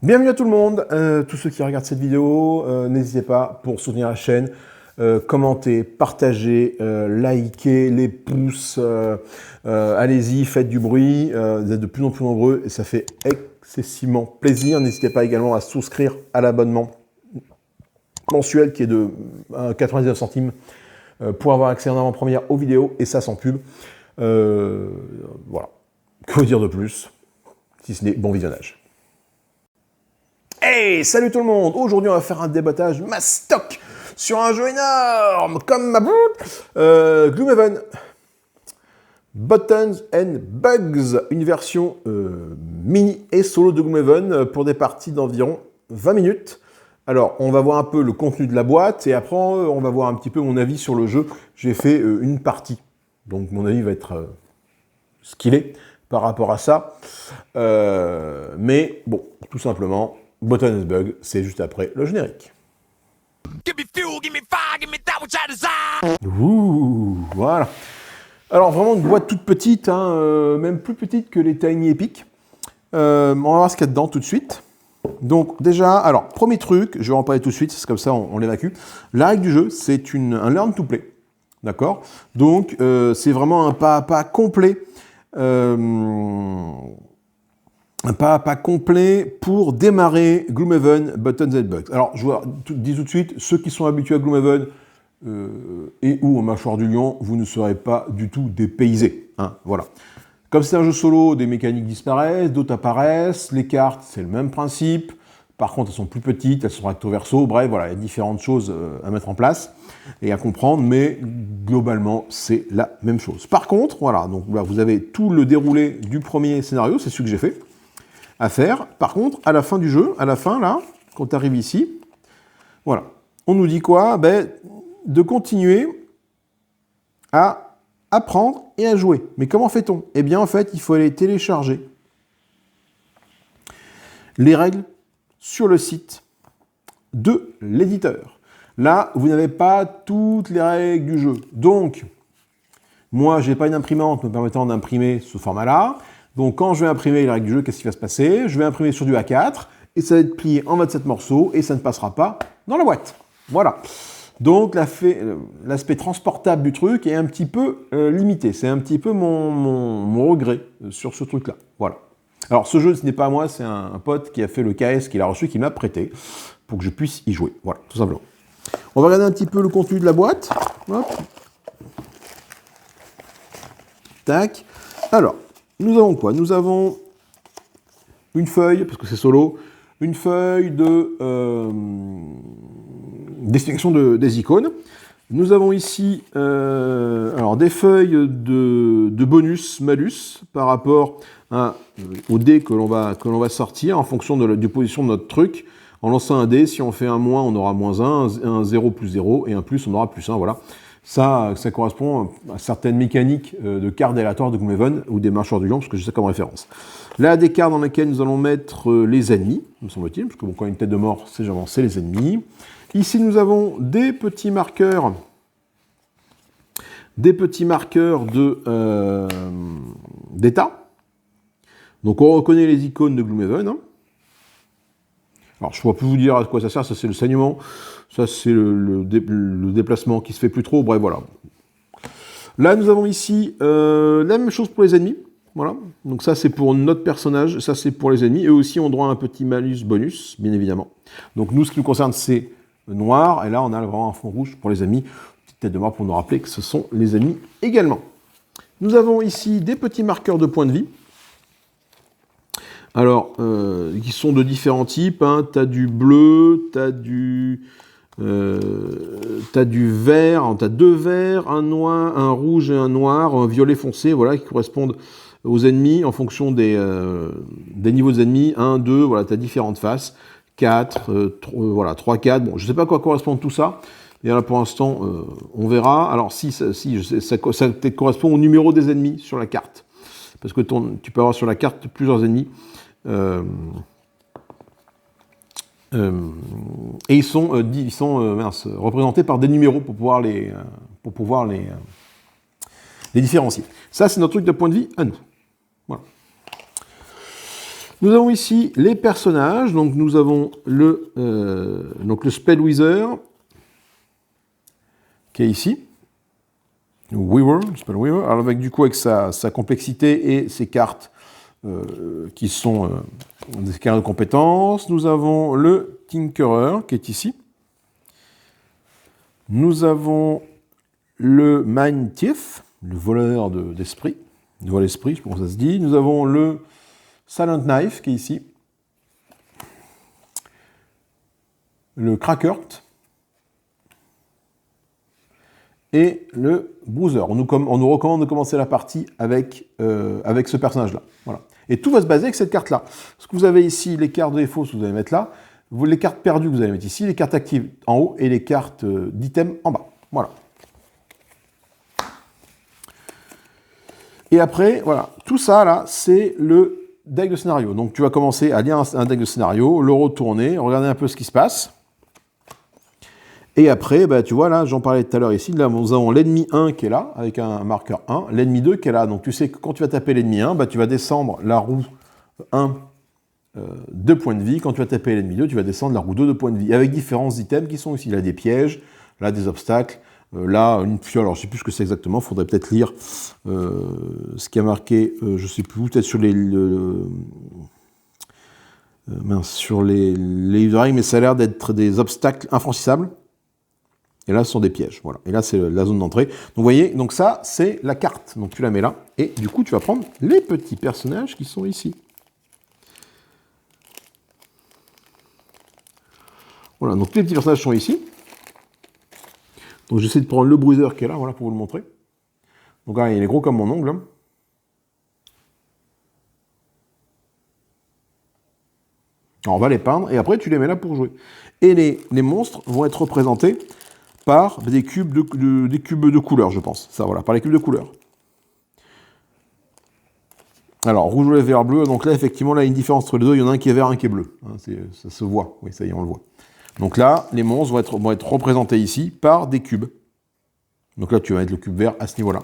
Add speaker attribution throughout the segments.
Speaker 1: Bienvenue à tout le monde, tous ceux qui regardent cette vidéo, n'hésitez pas pour soutenir la chaîne, commentez, partagez, likez, les pouces, allez-y, faites du bruit, vous êtes de plus en plus nombreux et ça fait excessivement plaisir. N'hésitez pas également à souscrire à l'abonnement mensuel qui est de 99 centimes pour avoir accès en avant-première aux vidéos et ça sans pub. Voilà, que vous dire de plus, si ce n'est bon visionnage. Hey, salut tout le monde! Aujourd'hui, on va faire un débattage mastoc sur un jeu énorme, comme ma boule, Gloomhaven. Buttons and Bugs, une version mini et solo de Gloomhaven pour des parties d'environ 20 minutes. Alors, on va voir un peu le contenu de la boîte et après, on va voir un petit peu mon avis sur le jeu. J'ai fait une partie, donc mon avis va être ce qu'il est par rapport à ça. Mais bon, tout simplement... Buttons and Bugs, c'est juste après le générique. Ouh, voilà. Alors vraiment une boîte toute petite, hein, même plus petite que les Tiny Epic. On va voir ce qu'il y a dedans tout de suite. Donc déjà, alors premier truc, je vais en parler tout de suite, c'est comme ça on l'évacue. La règle du jeu, c'est un learn to play, d'accord. Donc c'est vraiment un pas à pas complet. Un pas à pas complet pour démarrer Gloomhaven Buttons and Bugs. Alors, je vous dis tout de suite, ceux qui sont habitués à Gloomhaven et ou au Mâchoire du Lion, vous ne serez pas du tout dépaysés. Hein, voilà. Comme c'est un jeu solo, des mécaniques disparaissent, d'autres apparaissent, les cartes, c'est le même principe. Par contre, elles sont plus petites, elles sont recto-verso, bref, voilà, il y a différentes choses à mettre en place et à comprendre, mais globalement, c'est la même chose. Par contre, voilà, donc là, vous avez tout le déroulé du premier scénario, c'est ce que j'ai fait. À faire. Par contre, à la fin du jeu, à la fin, là, quand tu arrives ici, voilà, on nous dit quoi? Ben, de continuer à apprendre et à jouer. Mais comment fait-on? Eh bien, en fait, il faut aller télécharger les règles sur le site de l'éditeur. Là, vous n'avez pas toutes les règles du jeu. Donc, moi, je n'ai pas une imprimante me permettant d'imprimer ce format-là. Donc quand je vais imprimer les règles du jeu, qu'est-ce qui va se passer? Je vais imprimer sur du A4 et ça va être plié en 27 morceaux et ça ne passera pas dans la boîte. Voilà. Donc l'aspect transportable du truc est un petit peu limité. C'est un petit peu mon regret sur ce truc-là. Voilà. Alors ce jeu, ce n'est pas à moi, c'est un pote qui a fait le KS, qu'il a reçu, qui m'a prêté pour que je puisse y jouer. Voilà, tout simplement. On va regarder un petit peu le contenu de la boîte. Hop. Tac. Alors. Nous avons quoi? Nous avons une feuille, parce que c'est solo, une feuille d'explication des icônes. Nous avons ici alors des feuilles de bonus, malus, par rapport au dé que l'on va sortir en fonction de position de notre truc. En lançant un dé, si on fait un moins, on aura moins 1, un 0 plus 0, et un plus, on aura plus 1, voilà. Ça correspond à certaines mécaniques de cartes aléatoires de Gloomhaven ou des Mâchoires du Lion, parce que j'ai ça comme référence. Là, des cartes dans lesquelles nous allons mettre les ennemis, me semble-t-il, parce que bon, quand il y a une tête de mort, c'est les ennemis. Ici, nous avons des petits marqueurs d'état. Donc, on reconnaît les icônes de Gloomhaven. Hein. Alors, je ne pourrais plus vous dire à quoi ça sert, ça c'est le saignement, ça c'est le déplacement qui se fait plus trop, bref, voilà. Là, nous avons ici la même chose pour les ennemis, voilà. Donc ça c'est pour notre personnage, ça c'est pour les ennemis, eux aussi ont droit à un petit malus bonus, bien évidemment. Donc nous, ce qui nous concerne, c'est noir, et là on a vraiment un fond rouge pour les ennemis, petite tête de mort pour nous rappeler que ce sont les ennemis également. Nous avons ici des petits marqueurs de points de vie. Alors, qui sont de différents types, hein. Tu as du bleu, tu as du vert, tu as deux verts, un noir, un rouge et un noir, un violet foncé, voilà, qui correspondent aux ennemis en fonction des niveaux des ennemis, 1, 2, voilà, tu as différentes faces, 4, 3, voilà, 3, 4, bon, je ne sais pas à quoi correspond tout ça, et là pour l'instant, on verra. Alors si ça correspond au numéro des ennemis sur la carte, parce que tu peux avoir sur la carte plusieurs ennemis, et ils sont représentés par des numéros pour pouvoir les différencier. Ça, c'est notre truc de point de vie à nous. Voilà. Nous avons ici les personnages. Donc nous avons le Spell Wizard qui est ici. Weaver, Spell Weaver. Alors avec du coup avec sa complexité et ses cartes qui sont des cartes de compétences. Nous avons le Tinkerer qui est ici. Nous avons le Mind Thief, le voleur d'esprit, le vol d'esprit, je pense que ça se dit. Nous avons le Silent Knife qui est ici. Le Crackert. Et le Bruiser. On nous recommande de commencer la partie avec ce personnage-là. Voilà. Et tout va se baser avec cette carte-là. Ce que vous avez ici, les cartes de défaut, vous allez mettre là. Les cartes perdues, vous allez mettre ici. Les cartes actives en haut et les cartes d'items en bas. Voilà. Et après, voilà, tout ça là, c'est le deck de scénario. Donc tu vas commencer à lire un deck de scénario, le retourner, regarder un peu ce qui se passe. Et après, bah, tu vois là, j'en parlais tout à l'heure ici, là nous avons l'ennemi 1 qui est là, avec un marqueur 1, l'ennemi 2 qui est là. Donc tu sais que quand tu vas taper l'ennemi 1, bah, tu vas descendre la roue 1 2 points de vie. Quand tu vas taper l'ennemi 2, tu vas descendre la roue 2 points de vie, avec différents items qui sont ici. Là des pièges, là des obstacles. Là, une fiole, alors je ne sais plus ce que c'est exactement, il faudrait peut-être lire ce qui a marqué, je ne sais plus, peut-être sur sur les livres, mais ça a l'air d'être des obstacles infranchissables. Et là, ce sont des pièges, voilà. Et là, c'est la zone d'entrée. Donc, vous voyez, donc ça, c'est la carte. Donc, tu la mets là, et du coup, tu vas prendre les petits personnages qui sont ici. Voilà, donc les petits personnages sont ici. Donc j'essaie de prendre le bruiser qui est là, voilà, pour vous le montrer. Donc là, il est gros comme mon ongle. Alors on va les peindre, et après tu les mets là pour jouer. Et les monstres vont être représentés par des cubes de couleurs, je pense. Ça, voilà, par les cubes de couleurs. Alors, rouge, vert, bleu. Donc là, effectivement, là, il y a une différence entre les deux. Il y en a un qui est vert, un qui est bleu. Hein, ça se voit. Oui, ça y est, on le voit. Donc là, les monstres vont être représentés ici par des cubes. Donc là, tu vas mettre le cube vert à ce niveau-là.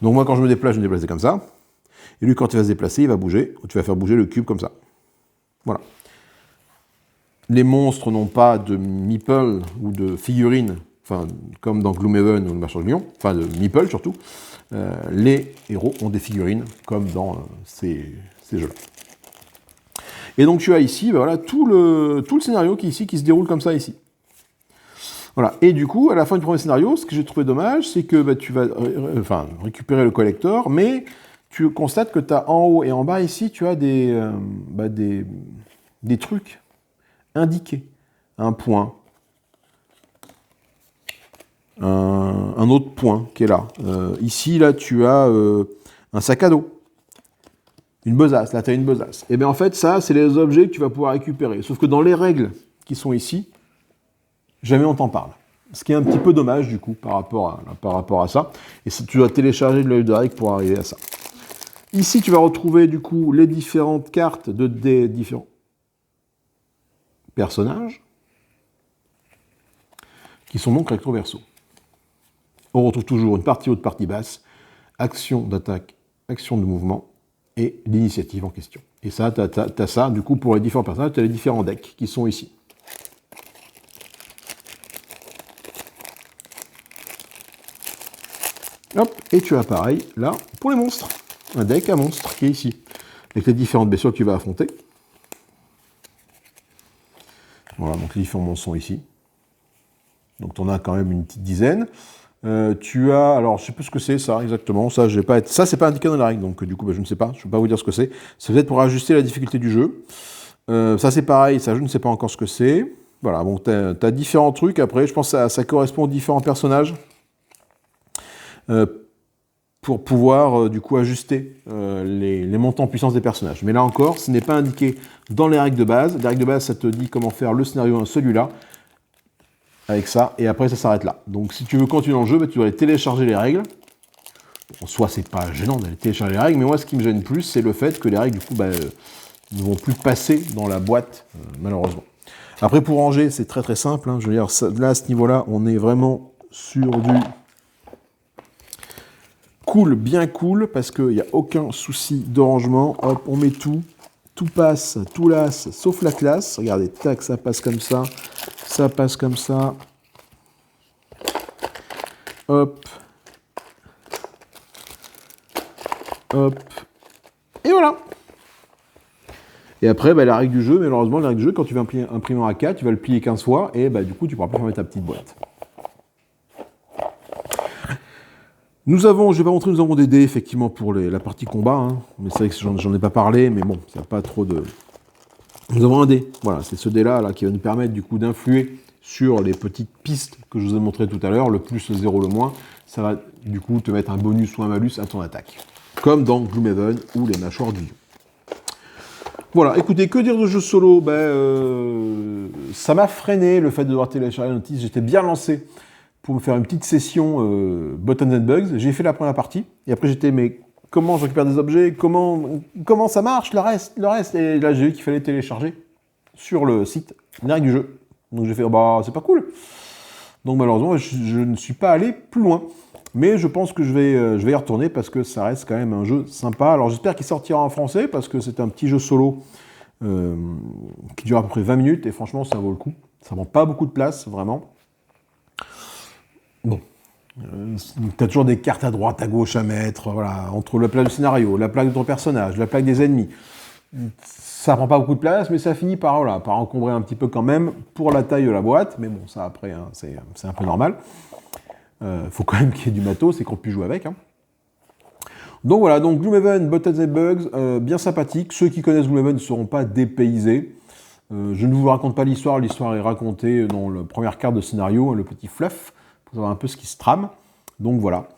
Speaker 1: Donc moi, quand je me déplace, je me déplace comme ça. Et lui, quand il va se déplacer, il va bouger. Tu vas faire bouger le cube comme ça. Voilà. Les monstres n'ont pas de meeple ou de figurines, enfin, comme dans Gloomhaven ou le Marchand de Lion, enfin de meeple surtout. Les héros ont des figurines, comme dans ces jeux-là. Et donc tu as ici, ben voilà, tout le scénario qui se déroule comme ça ici. Voilà. Et du coup, à la fin du premier scénario, ce que j'ai trouvé dommage, c'est que tu vas récupérer le collector, mais tu constates que tu as en haut et en bas ici, tu as des trucs indiqués. Un point, un autre point qui est là. Ici, là, tu as un sac à dos. Une besace, là tu as une besace. Et bien en fait, ça, c'est les objets que tu vas pouvoir récupérer. Sauf que dans les règles qui sont ici, jamais on t'en parle. Ce qui est un petit peu dommage du coup par rapport à ça. Et tu dois télécharger le livre de règles pour arriver à ça. Ici, tu vas retrouver du coup les différentes cartes des différents personnages qui sont donc recto verso. On retrouve toujours une partie haute, partie basse, action d'attaque, action de mouvement, et l'initiative en question. Et ça, tu as ça, du coup, pour les différents personnages, tu as les différents decks qui sont ici. Hop, et tu as pareil, là, pour les monstres. Un deck à monstres qui est ici, avec les différentes bestioles que tu vas affronter. Voilà, donc les différents monstres sont ici. Donc tu en as quand même une petite dizaine. Tu as, alors je sais plus ce que c'est ça exactement, ça c'est pas indiqué dans la règle, donc du coup je ne sais pas, je ne peux pas vous dire ce que c'est. C'est peut-être pour ajuster la difficulté du jeu. Ça c'est pareil, ça je ne sais pas encore ce que c'est. Voilà, bon tu as différents trucs, après je pense que ça correspond aux différents personnages pour pouvoir du coup ajuster les montants en puissance des personnages. Mais là encore, ce n'est pas indiqué dans les règles de base. Les règles de base, ça te dit comment faire le scénario celui-là, avec ça, et après ça s'arrête là. Donc si tu veux continuer dans le jeu, tu dois aller télécharger les règles. En soi, c'est pas gênant d'aller télécharger les règles, mais moi ce qui me gêne plus, c'est le fait que les règles, du coup, ne vont plus passer dans la boîte, malheureusement. Après, pour ranger, c'est très très simple. Hein. Je veux dire, là, à ce niveau-là, on est vraiment sur du bien cool, parce qu'il n'y a aucun souci de rangement. Hop, on met tout. Tout passe, tout lasse, sauf la classe. Regardez, tac, ça passe comme ça. Ça passe comme ça. Hop. Hop. Et voilà. Et après, bah, la règle du jeu, malheureusement, la règle du jeu, quand tu vas imprimer en A4, tu vas le plier 15 fois, et bah, du coup, tu ne pourras pas fermer ta petite boîte. Nous avons des dés, effectivement, pour la partie combat, hein. Mais c'est vrai que j'en ai pas parlé, mais bon, ça n'a pas trop de... Nous avons un dé, voilà, c'est ce dé-là là, qui va nous permettre, du coup, d'influer sur les petites pistes que je vous ai montrées tout à l'heure, le plus, le 0, le moins. Ça va, du coup, te mettre un bonus ou un malus à ton attaque. Comme dans Gloomhaven ou les mâchoires du lion. Voilà, écoutez, que dire de jeu solo? Ça m'a freiné le fait de devoir télécharger la notice. J'étais bien lancé pour me faire une petite session Buttons and Bugs. J'ai fait la première partie, et après j'étais, mais comment je récupère des objets? Comment ça marche, le reste? Et là, j'ai vu qu'il fallait télécharger sur le site les règles du jeu. Donc j'ai fait, bah, c'est pas cool. Donc malheureusement, je ne suis pas allé plus loin. Mais je pense que je vais y retourner parce que ça reste quand même un jeu sympa. Alors j'espère qu'il sortira en français parce que c'est un petit jeu solo qui dure à peu près 20 minutes et franchement ça vaut le coup. Ça prend pas beaucoup de place, vraiment. Bon. Tu as toujours des cartes à droite, à gauche à mettre, voilà, entre la plaque du scénario, la plaque de ton personnage, la plaque des ennemis. Ça prend pas beaucoup de place, mais ça finit par encombrer un petit peu quand même pour la taille de la boîte. Mais bon, ça après, hein, c'est un peu normal. Faut quand même qu'il y ait du matos et qu'on puisse jouer avec. Hein. Donc voilà, donc Gloomhaven, Buttons and Bugs, bien sympathique. Ceux qui connaissent Gloomhaven ne seront pas dépaysés. Je ne vous raconte pas l'histoire est racontée dans la première carte de scénario, le petit fluff, pour savoir un peu ce qui se trame. Donc voilà.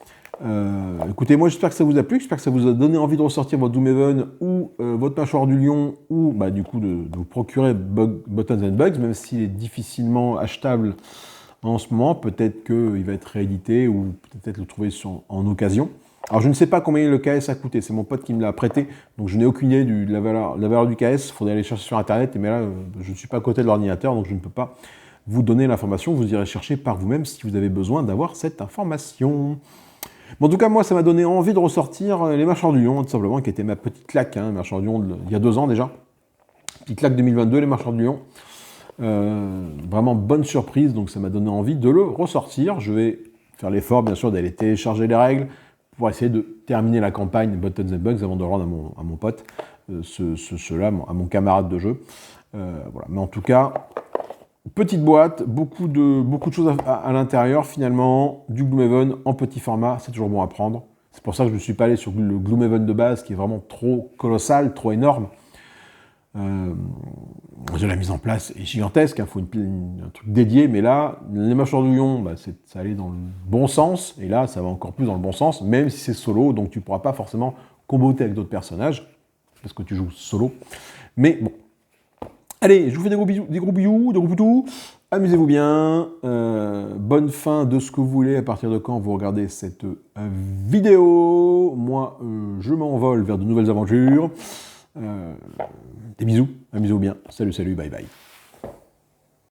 Speaker 1: Écoutez, moi j'espère que ça vous a plu, j'espère que ça vous a donné envie de ressortir votre Gloomhaven ou votre mâchoire du lion, ou bah, du coup de vous procurer Buttons and Bugs, même s'il est difficilement achetable en ce moment, peut-être qu'il va être réédité ou peut-être le trouver en occasion. Alors je ne sais pas combien le KS a coûté, c'est mon pote qui me l'a prêté, donc je n'ai aucune idée de la valeur du KS, il faudrait aller chercher sur internet, mais là je ne suis pas à côté de l'ordinateur, donc je ne peux pas vous donner l'information, vous irez chercher par vous-même si vous avez besoin d'avoir cette information. Bon, en tout cas, moi ça m'a donné envie de ressortir les mâchoires du lion, tout simplement, qui était ma petite claque, hein, mâchoires du lion il y a 2 ans déjà. Petite claque 2022, les mâchoires du lion. Vraiment bonne surprise, donc ça m'a donné envie de le ressortir. Je vais faire l'effort, bien sûr, d'aller télécharger les règles pour essayer de terminer la campagne Buttons and Bugs avant de le rendre à mon pote, à mon camarade de jeu. Voilà. Mais en tout cas, petite boîte, beaucoup de choses à l'intérieur, finalement, du Gloomhaven en petit format, c'est toujours bon à prendre. C'est pour ça que je ne suis pas allé sur le Gloomhaven de base, qui est vraiment trop colossal, trop énorme. La mise en place est gigantesque, il faut un truc dédié, mais là, les mâchoires du lion, bah, ça allait dans le bon sens, et là, ça va encore plus dans le bon sens, même si c'est solo, donc tu ne pourras pas forcément comboter avec d'autres personnages, parce que tu joues solo. Mais bon. Allez, je vous fais des gros bisous, des gros poutous, amusez-vous bien, bonne fin de ce que vous voulez, à partir de quand vous regardez cette vidéo. Moi, je m'envole vers de nouvelles aventures. Des bisous, amusez-vous bien. Salut, bye bye.